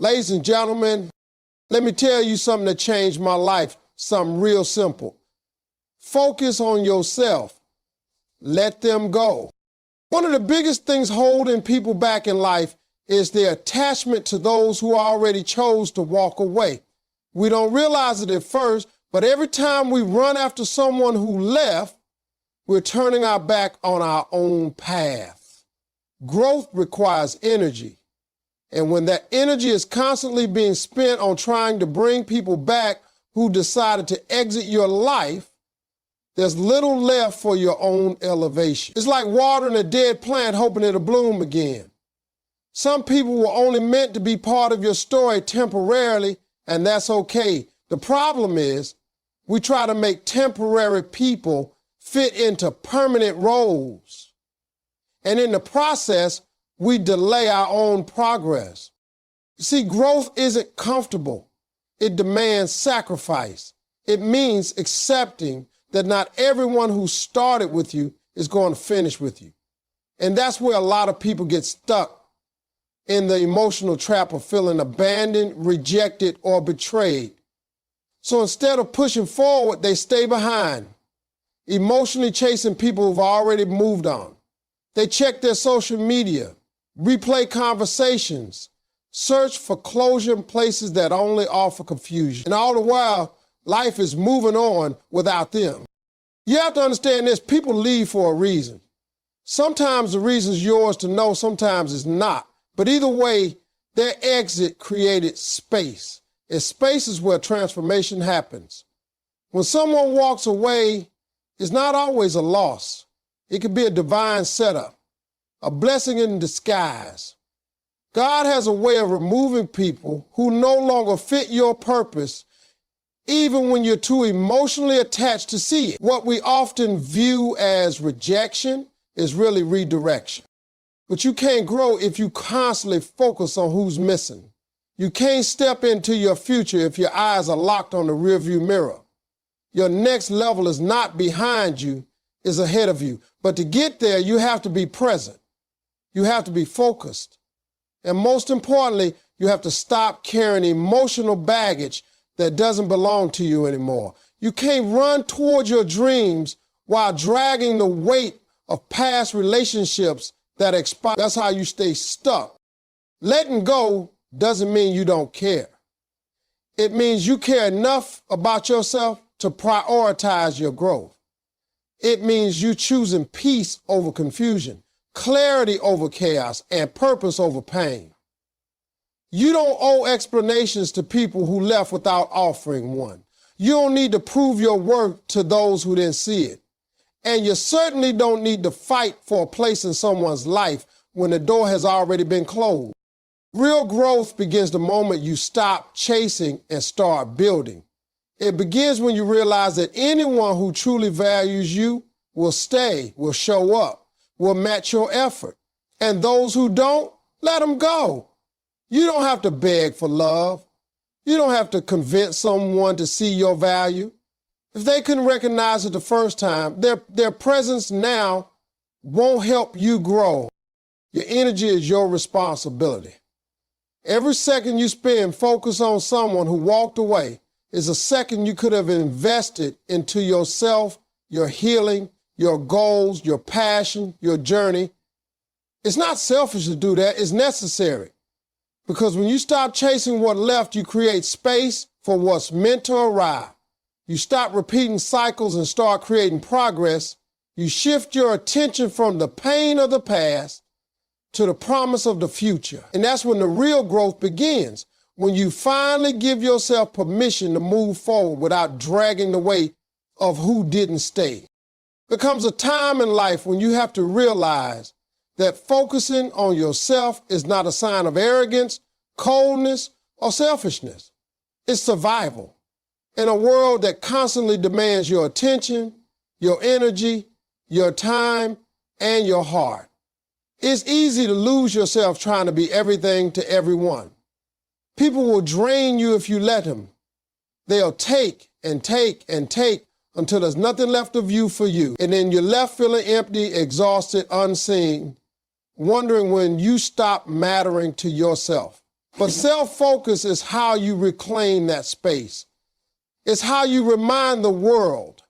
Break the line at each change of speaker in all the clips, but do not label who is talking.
Ladies and gentlemen, let me tell you something that changed my life, something real simple. Focus on yourself. Let them go. One of the biggest things holding people back in life is their attachment to those who already chose to walk away. We don't realize it at first, but every time we run after someone who left, we're turning our back on our own path. Growth requires energy. And when that energy is constantly being spent on trying to bring people back who decided to exit your life, there's little left for your own elevation. It's like watering a dead plant hoping it'll bloom again. Some people were only meant to be part of your story temporarily, and that's okay. The problem is we try to make temporary people fit into permanent roles. And in the process, we delay our own progress. You see, growth isn't comfortable. It demands sacrifice. It means accepting that not everyone who started with you is going to finish with you. And that's where a lot of people get stuck in the emotional trap of feeling abandoned, rejected, or betrayed. So instead of pushing forward, they stay behind, emotionally chasing people who've already moved on. They check their social media, replay conversations, search for closure in places that only offer confusion. And all the while, life is moving on without them. You have to understand this, people leave for a reason. Sometimes the reason's yours to know, sometimes it's not. But either way, their exit created space. And space is where transformation happens. When someone walks away, it's not always a loss. It could be a divine setup, a blessing in disguise. God has a way of removing people who no longer fit your purpose, even when you're too emotionally attached to see it. What we often view as rejection is really redirection. But you can't grow if you constantly focus on who's missing. You can't step into your future if your eyes are locked on the rearview mirror. Your next level is not behind you, it's ahead of you. But to get there, you have to be present. You have to be focused. And most importantly, you have to stop carrying emotional baggage that doesn't belong to you anymore. You can't run towards your dreams while dragging the weight of past relationships that expire. That's how you stay stuck. Letting go doesn't mean you don't care. It means you care enough about yourself to prioritize your growth. It means you choosing peace over confusion, clarity over chaos, and purpose over pain. You don't owe explanations to people who left without offering one. You don't need to prove your worth to those who didn't see it. And you certainly don't need to fight for a place in someone's life when the door has already been closed. Real growth begins the moment you stop chasing and start building. It begins when you realize that anyone who truly values you will stay, will show up, will match your effort. And those who don't, let them go. You don't have to beg for love. You don't have to convince someone to see your value. If they couldn't recognize it the first time, their presence now won't help you grow. Your energy is your responsibility. Every second you spend focused on someone who walked away is a second you could have invested into yourself, your healing, your goals, your passion, your journey. It's not selfish to do that, it's necessary. Because when you stop chasing what left, you create space for what's meant to arrive. You stop repeating cycles and start creating progress. You shift your attention from the pain of the past to the promise of the future. And that's when the real growth begins, when you finally give yourself permission to move forward without dragging the weight of who didn't stay. There comes a time in life when you have to realize that focusing on yourself is not a sign of arrogance, coldness, or selfishness. It's survival. In a world that constantly demands your attention, your energy, your time, and your heart. It's easy to lose yourself trying to be everything to everyone. People will drain you if you let them. They'll take and take and take until there's nothing left of you for you. And then you're left feeling empty, exhausted, unseen, wondering when you stop mattering to yourself. But self-focus is how you reclaim that space. It's how you remind the world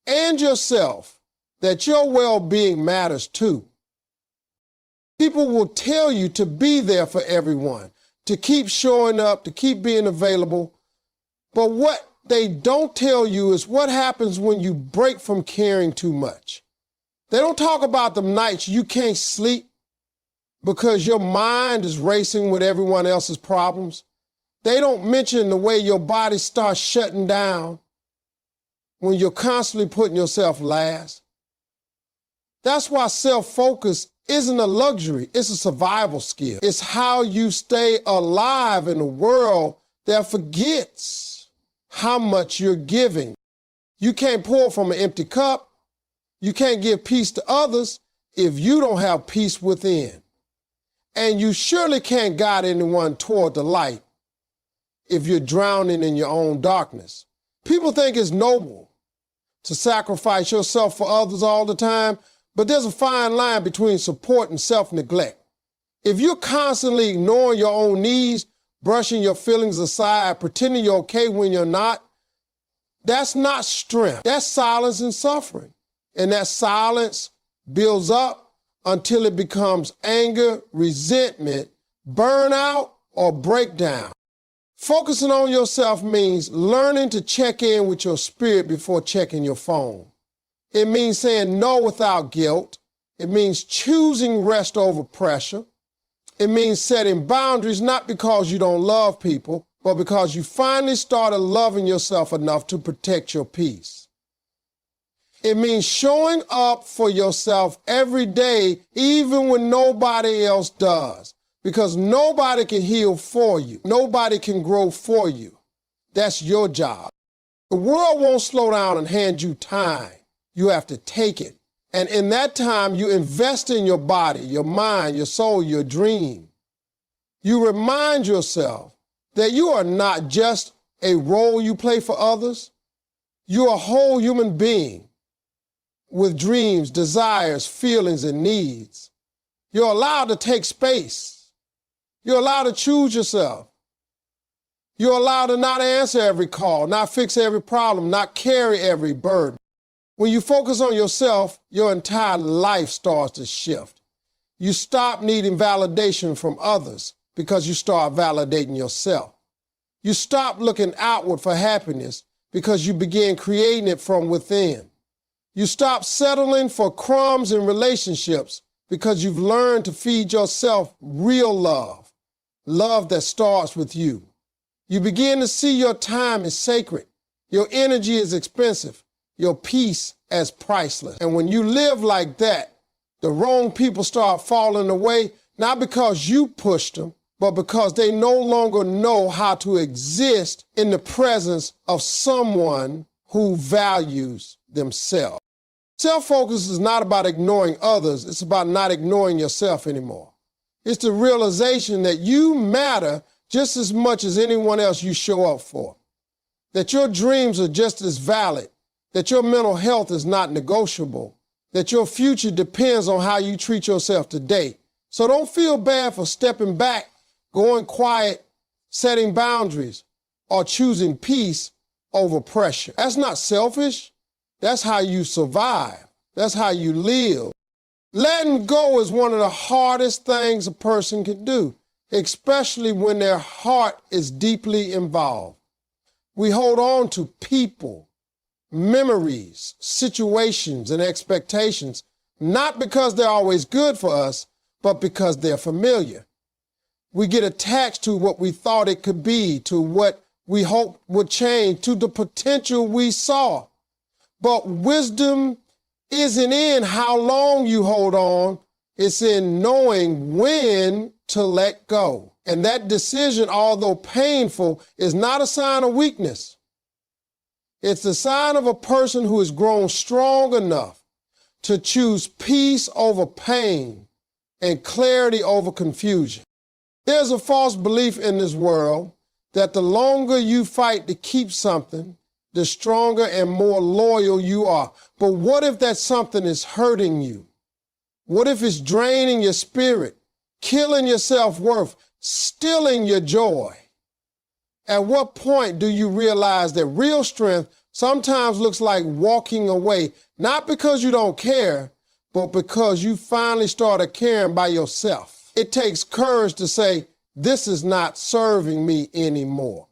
and yourself that your well-being matters too. People will tell you to be there for everyone, to keep showing up, to keep being available. But what they don't tell you is what happens when you break from caring too much. They don't talk about the nights you can't sleep because your mind is racing with everyone else's problems. They don't mention the way your body starts shutting down when you're constantly putting yourself last. That's why self-focus isn't a luxury, it's a survival skill. It's how you stay alive in a world that forgets how much you're giving. You can't pour from an empty cup. You can't give peace to others if you don't have peace within. And you surely can't guide anyone toward the light if you're drowning in your own darkness. People think it's noble to sacrifice yourself for others all the time, but there's a fine line between support and self-neglect. If you're constantly ignoring your own needs, brushing your feelings aside, pretending you're okay when you're not, that's not strength. That's silence and suffering. And that silence builds up until it becomes anger, resentment, burnout, or breakdown. Focusing on yourself means learning to check in with your spirit before checking your phone. It means saying no without guilt. It means choosing rest over pressure. It means setting boundaries not because you don't love people, but because you finally started loving yourself enough to protect your peace. It means showing up for yourself every day, even when nobody else does, because nobody can heal for you. Nobody can grow for you. That's your job. The world won't slow down and hand you time. You have to take it. And in that time, you invest in your body, your mind, your soul, your dream. You remind yourself that you are not just a role you play for others. You're a whole human being with dreams, desires, feelings, and needs. You're allowed to take space. You're allowed to choose yourself. You're allowed to not answer every call, not fix every problem, not carry every burden. When you focus on yourself, your entire life starts to shift. You stop needing validation from others because you start validating yourself. You stop looking outward for happiness because you begin creating it from within. You stop settling for crumbs in relationships because you've learned to feed yourself real love, love that starts with you. You begin to see your time as sacred, your energy is expensive, your peace as priceless. And when you live like that, the wrong people start falling away, not because you pushed them, but because they no longer know how to exist in the presence of someone who values themselves. Self-focus is not about ignoring others. It's about not ignoring yourself anymore. It's the realization that you matter just as much as anyone else you show up for, that your dreams are just as valid, that your mental health is not negotiable, that your future depends on how you treat yourself today. So don't feel bad for stepping back, going quiet, setting boundaries, or choosing peace over pressure. That's not selfish. That's how you survive. That's how you live. Letting go is one of the hardest things a person can do, especially when their heart is deeply involved. We hold on to people, memories, situations, and expectations, not because they're always good for us, but because they're familiar. We get attached to what we thought it could be, to what we hoped would change, to the potential we saw. But wisdom isn't in how long you hold on, it's in knowing when to let go. And that decision, although painful, is not a sign of weakness. It's a sign of a person who has grown strong enough to choose peace over pain and clarity over confusion. There's a false belief in this world that the longer you fight to keep something, the stronger and more loyal you are. But what if that something is hurting you? What if it's draining your spirit, killing your self-worth, stealing your joy. At what point do you realize that real strength sometimes looks like walking away, not because you don't care, but because you finally started caring by yourself? It takes courage to say, this is not serving me anymore.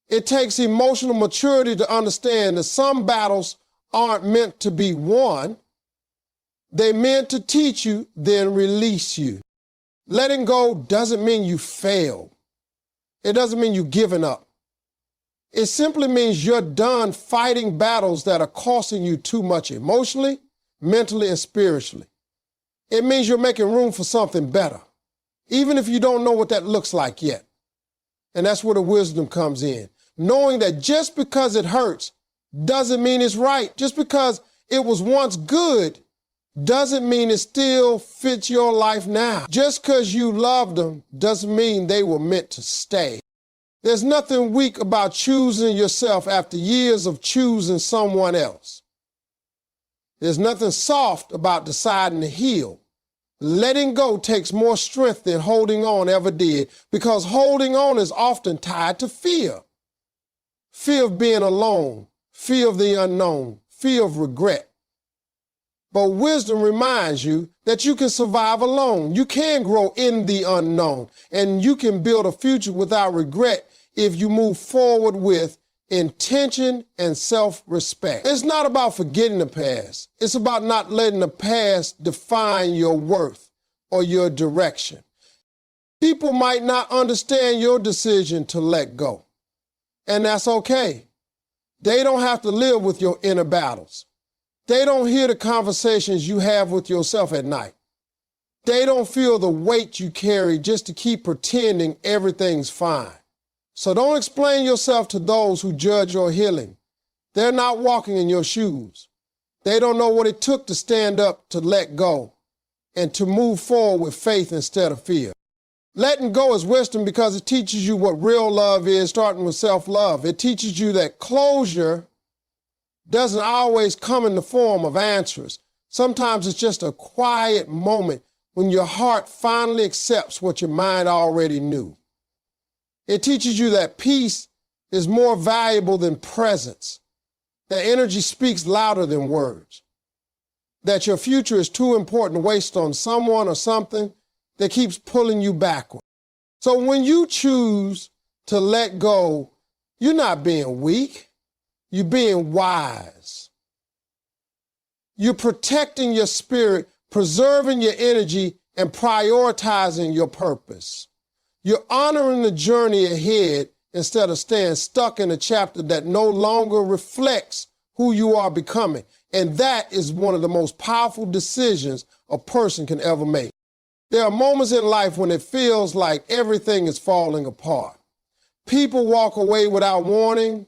It takes emotional maturity to understand that some battles aren't meant to be won. They're meant to teach you, then release you. Letting go doesn't mean you failed. It doesn't mean you've given up. It simply means you're done fighting battles that are costing you too much emotionally, mentally, and spiritually. It means you're making room for something better, even if you don't know what that looks like yet. And that's where the wisdom comes in. Knowing that just because it hurts doesn't mean it's right. Just because it was once good doesn't mean it still fits your life now. Just because you loved them doesn't mean they were meant to stay. There's nothing weak about choosing yourself after years of choosing someone else. There's nothing soft about deciding to heal. Letting go takes more strength than holding on ever did, because holding on is often tied to fear. Fear of being alone, fear of the unknown, fear of regret. But wisdom reminds you that you can survive alone. You can grow in the unknown, and you can build a future without regret if you move forward with intention and self-respect. It's not about forgetting the past. It's about not letting the past define your worth or your direction. People might not understand your decision to let go, and that's okay. They don't have to live with your inner battles. They don't hear the conversations you have with yourself at night. They don't feel the weight you carry just to keep pretending everything's fine. So don't explain yourself to those who judge your healing. They're not walking in your shoes. They don't know what it took to stand up, to let go, and to move forward with faith instead of fear. Letting go is wisdom because it teaches you what real love is, starting with self-love. It teaches you that closure doesn't always come in the form of answers. Sometimes it's just a quiet moment when your heart finally accepts what your mind already knew. It teaches you that peace is more valuable than presence, that energy speaks louder than words, that your future is too important to waste on someone or something that keeps pulling you backward. So when you choose to let go, you're not being weak. You're being wise. You're protecting your spirit, preserving your energy, and prioritizing your purpose. You're honoring the journey ahead instead of staying stuck in a chapter that no longer reflects who you are becoming. And that is one of the most powerful decisions a person can ever make. There are moments in life when it feels like everything is falling apart. People walk away without warning.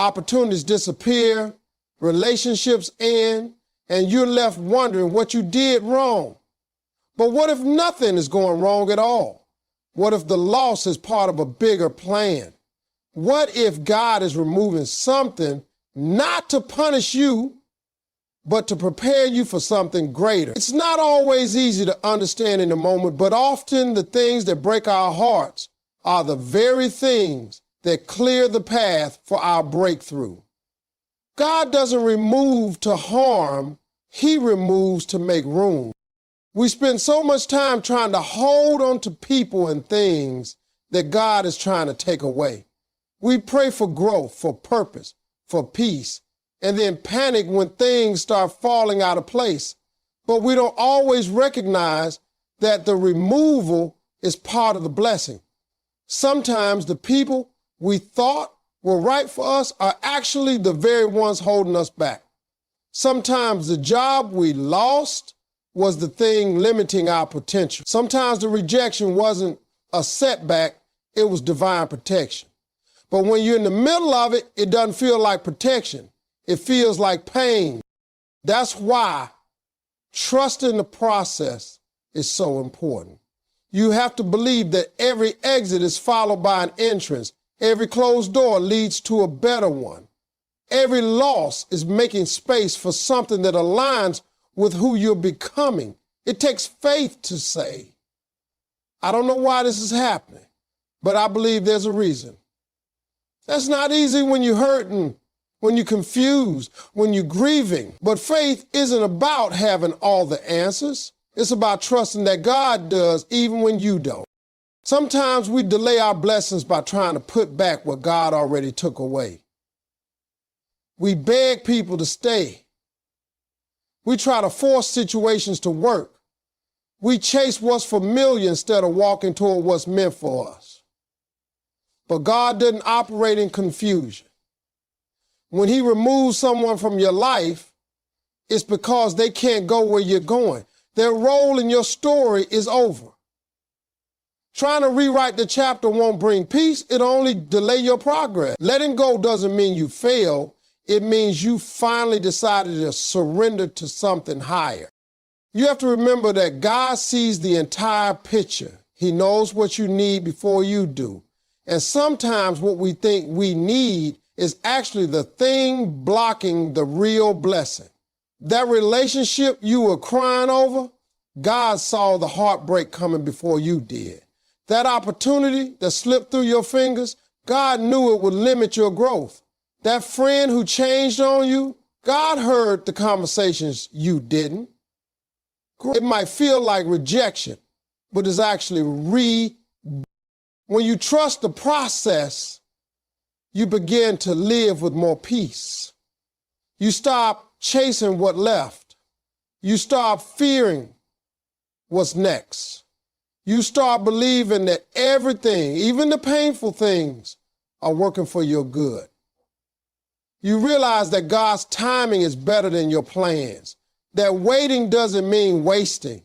Opportunities disappear, relationships end, and you're left wondering what you did wrong. But what if nothing is going wrong at all? What if the loss is part of a bigger plan? What if God is removing something not to punish you, but to prepare you for something greater? It's not always easy to understand in the moment, but often the things that break our hearts are the very things that clear the path for our breakthrough. God doesn't remove to harm, He removes to make room. We spend so much time trying to hold on to people and things that God is trying to take away. We pray for growth, for purpose, for peace, and then panic when things start falling out of place. But we don't always recognize that the removal is part of the blessing. Sometimes the people we thought were right for us are actually the very ones holding us back. Sometimes the job we lost was the thing limiting our potential. Sometimes the rejection wasn't a setback, it was divine protection. But when you're in the middle of it, it doesn't feel like protection. It feels like pain. That's why trusting the process is so important. You have to believe that every exit is followed by an entrance. Every closed door leads to a better one. Every loss is making space for something that aligns with who you're becoming. It takes faith to say, I don't know why this is happening, but I believe there's a reason. That's not easy when you're hurting, when you're confused, when you're grieving. But faith isn't about having all the answers. It's about trusting that God does even when you don't. Sometimes we delay our blessings by trying to put back what God already took away. We beg people to stay. We try to force situations to work. We chase what's familiar instead of walking toward what's meant for us. But God didn't operate in confusion. When He removes someone from your life, it's because they can't go where you're going. Their role in your story is over. Trying to rewrite the chapter won't bring peace. It'll only delay your progress. Letting go doesn't mean you failed. It means you finally decided to surrender to something higher. You have to remember that God sees the entire picture. He knows what you need before you do. And sometimes what we think we need is actually the thing blocking the real blessing. That relationship you were crying over, God saw the heartbreak coming before you did. That opportunity that slipped through your fingers, God knew it would limit your growth. That friend who changed on you, God heard the conversations you didn't. It might feel like rejection, but it's actually When you trust the process, you begin to live with more peace. You stop chasing what left. You stop fearing what's next. You start believing that everything, even the painful things, are working for your good. You realize that God's timing is better than your plans. That waiting doesn't mean wasting.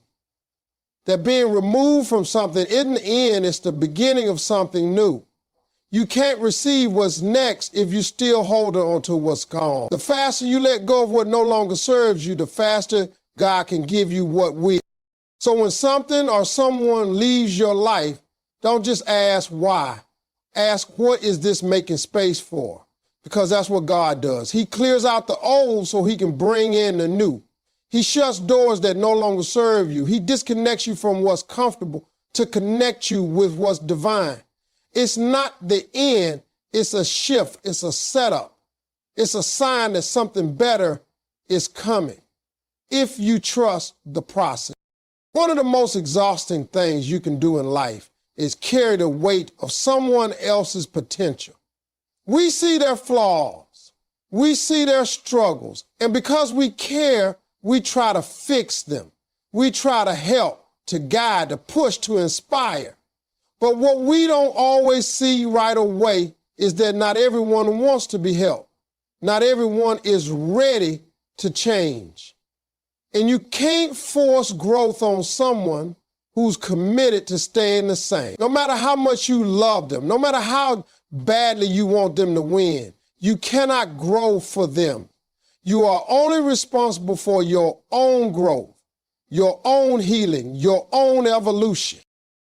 That being removed from something isn't the end, it's the beginning of something new. You can't receive what's next if you're still holding on to what's gone. The faster you let go of what no longer serves you, the faster God can give you what will. So when something or someone leaves your life, don't just ask why. Ask, what is this making space for? Because that's what God does. He clears out the old so He can bring in the new. He shuts doors that no longer serve you. He disconnects you from what's comfortable to connect you with what's divine. It's not the end, it's a shift, it's a setup. It's a sign that something better is coming if you trust the process. One of the most exhausting things you can do in life is carry the weight of someone else's potential. We see their flaws, we see their struggles, and because we care, we try to fix them. We try to help, to guide, to push, to inspire. But what we don't always see right away is that not everyone wants to be helped. Not everyone is ready to change. And you can't force growth on someone who's committed to staying the same. No matter how much you love them, no matter how badly you want them to win, you cannot grow for them. You are only responsible for your own growth, your own healing, your own evolution.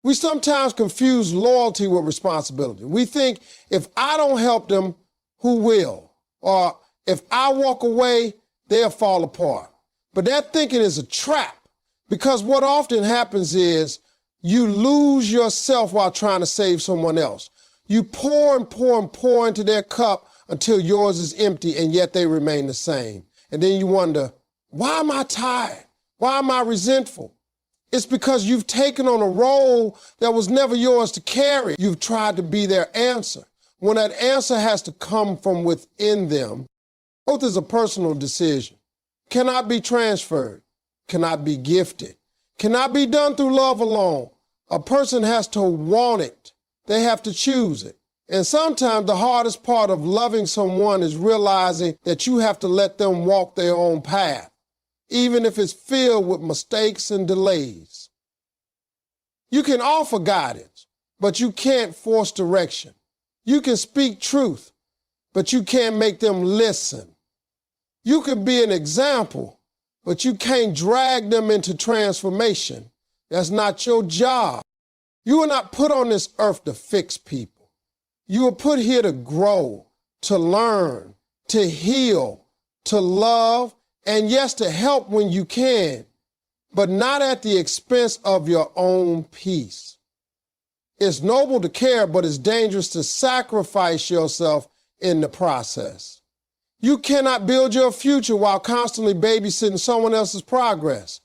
We sometimes confuse loyalty with responsibility. We think if I don't help them, who will? Or if I walk away, they'll fall apart. But that thinking is a trap, because what often happens is you lose yourself while trying to save someone else. You pour and pour and pour into their cup until yours is empty, and yet they remain the same. And then you wonder, why am I tired? Why am I resentful? It's because you've taken on a role that was never yours to carry. You've tried to be their answer, when that answer has to come from within them. Growth is a personal decision. Cannot be transferred, cannot be gifted, cannot be done through love alone. A person has to want it. They have to choose it. And sometimes the hardest part of loving someone is realizing that you have to let them walk their own path, even if it's filled with mistakes and delays. You can offer guidance, but you can't force direction. You can speak truth, but you can't make them listen. You can be an example, but you can't drag them into transformation. That's not your job. You were not put on this earth to fix people. You were put here to grow, to learn, to heal, to love, and yes, to help when you can, but not at the expense of your own peace. It's noble to care, but it's dangerous to sacrifice yourself in the process. You cannot build your future while constantly babysitting someone else's progress.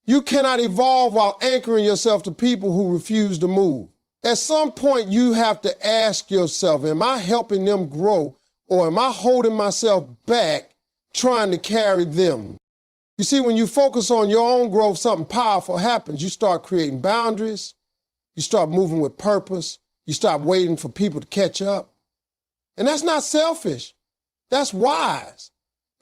You cannot evolve while anchoring yourself to people who refuse to move. At some point, you have to ask yourself, am I helping them grow, or am I holding myself back trying to carry them? You see, when you focus on your own growth, something powerful happens. You start creating boundaries. You start moving with purpose. You stop waiting for people to catch up. And that's not selfish. That's wise,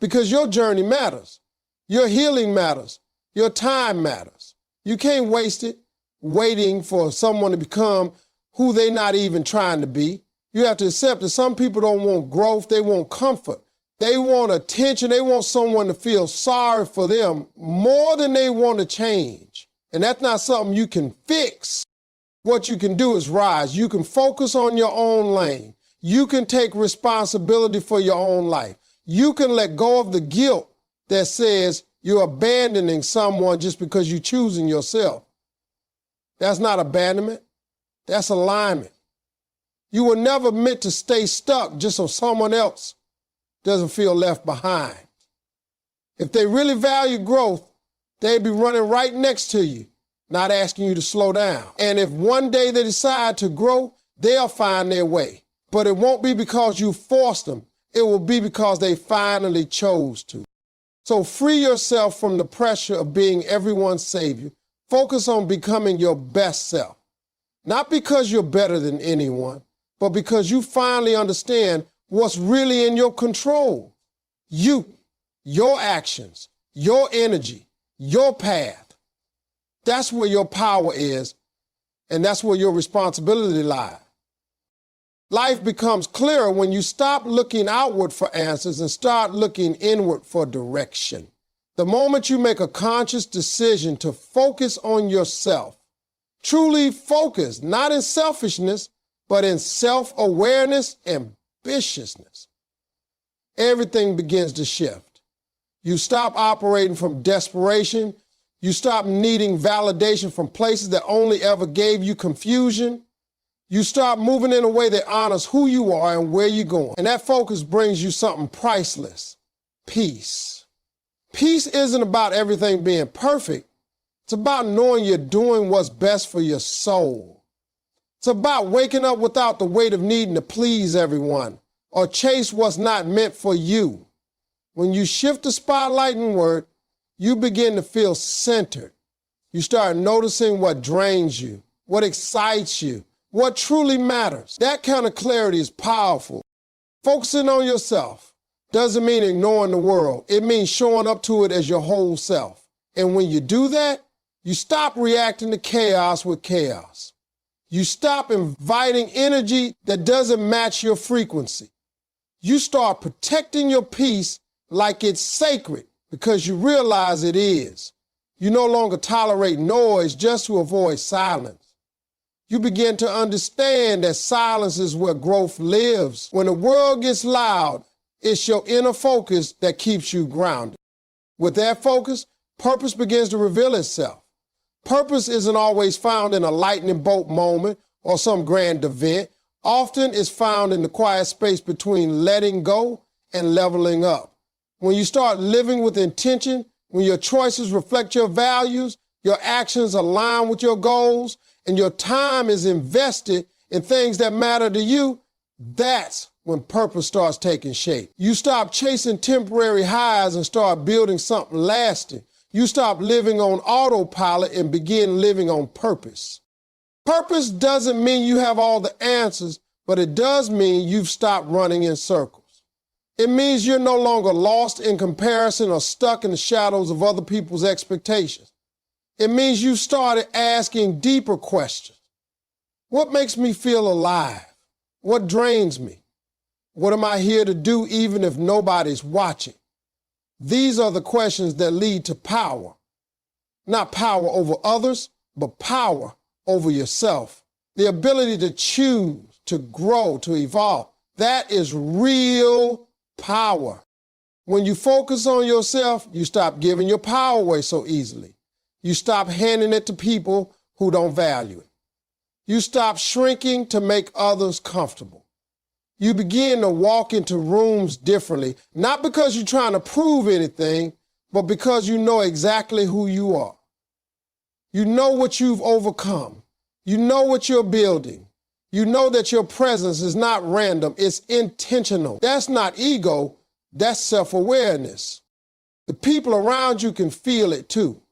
because your journey matters. Your healing matters. Your time matters. You can't waste it waiting for someone to become who they're not even trying to be. You have to accept that some people don't want growth. They want comfort. They want attention. They want someone to feel sorry for them more than they want to change. And that's not something you can fix. What you can do is rise. You can focus on your own lane. You can take responsibility for your own life. You can let go of the guilt that says you're abandoning someone just because you're choosing yourself. That's not abandonment. That's alignment. You were never meant to stay stuck just so someone else doesn't feel left behind. If they really value growth, they'd be running right next to you, not asking you to slow down. And if one day they decide to grow, they'll find their way. But it won't be because you forced them. It will be because they finally chose to. So free yourself from the pressure of being everyone's savior. Focus on becoming your best self. Not because you're better than anyone, but because you finally understand what's really in your control. You, your actions, your energy, your path. That's where your power is, and that's where your responsibility lies. Life becomes clearer when you stop looking outward for answers and start looking inward for direction. The moment you make a conscious decision to focus on yourself, truly focus, not in selfishness, but in self-awareness and ambitiousness, everything begins to shift. You stop operating from desperation. You stop needing validation from places that only ever gave you confusion. You start moving in a way that honors who you are and where you're going. And that focus brings you something priceless: peace. Peace isn't about everything being perfect. It's about knowing you're doing what's best for your soul. It's about waking up without the weight of needing to please everyone or chase what's not meant for you. When you shift the spotlight inward, you begin to feel centered. You start noticing what drains you, what excites you, what truly matters. That kind of clarity is powerful. Focusing on yourself doesn't mean ignoring the world. It means showing up to it as your whole self. And when you do that, you stop reacting to chaos with chaos. You stop inviting energy that doesn't match your frequency. You start protecting your peace like it's sacred because you realize it is. You no longer tolerate noise just to avoid silence. You begin to understand that silence is where growth lives. When the world gets loud, it's your inner focus that keeps you grounded. With that focus, purpose begins to reveal itself. Purpose isn't always found in a lightning bolt moment or some grand event. Often it's found in the quiet space between letting go and leveling up. When you start living with intention, when your choices reflect your values, your actions align with your goals, and your time is invested in things that matter to you, that's when purpose starts taking shape. You stop chasing temporary highs and start building something lasting. You stop living on autopilot and begin living on purpose. Purpose doesn't mean you have all the answers, but it does mean you've stopped running in circles. It means you're no longer lost in comparison or stuck in the shadows of other people's expectations. It means you started asking deeper questions. What makes me feel alive? What drains me? What am I here to do even if nobody's watching? These are the questions that lead to power. Not power over others, but power over yourself. The ability to choose, to grow, to evolve. That is real power. When you focus on yourself, you stop giving your power away so easily. You stop handing it to people who don't value it. You stop shrinking to make others comfortable. You begin to walk into rooms differently, not because you're trying to prove anything, but because you know exactly who you are. You know what you've overcome. You know what you're building. You know that your presence is not random, it's intentional. That's not ego, that's self-awareness. The people around you can feel it too.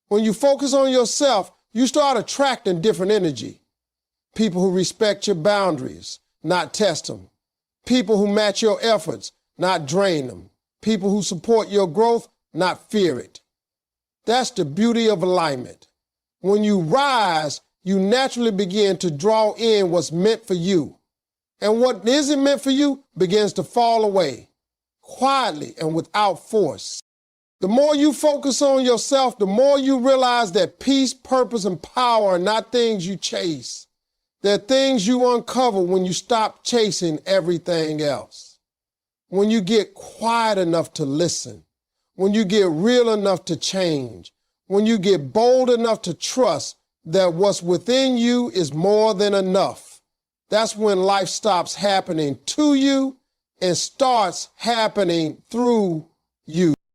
When you focus on yourself, you start attracting different energy. People who respect your boundaries, not test them. People who match your efforts, not drain them. People who support your growth, not fear it. That's the beauty of alignment. When you rise, you naturally begin to draw in what's meant for you. And what isn't meant for you begins to fall away, quietly and without force. The more you focus on yourself, the more you realize that peace, purpose, and power are not things you chase. They're things you uncover when you stop chasing everything else. When you get quiet enough to listen. When you get real enough to change. When you get bold enough to trust that what's within you is more than enough. That's when life stops happening to you and starts happening through you.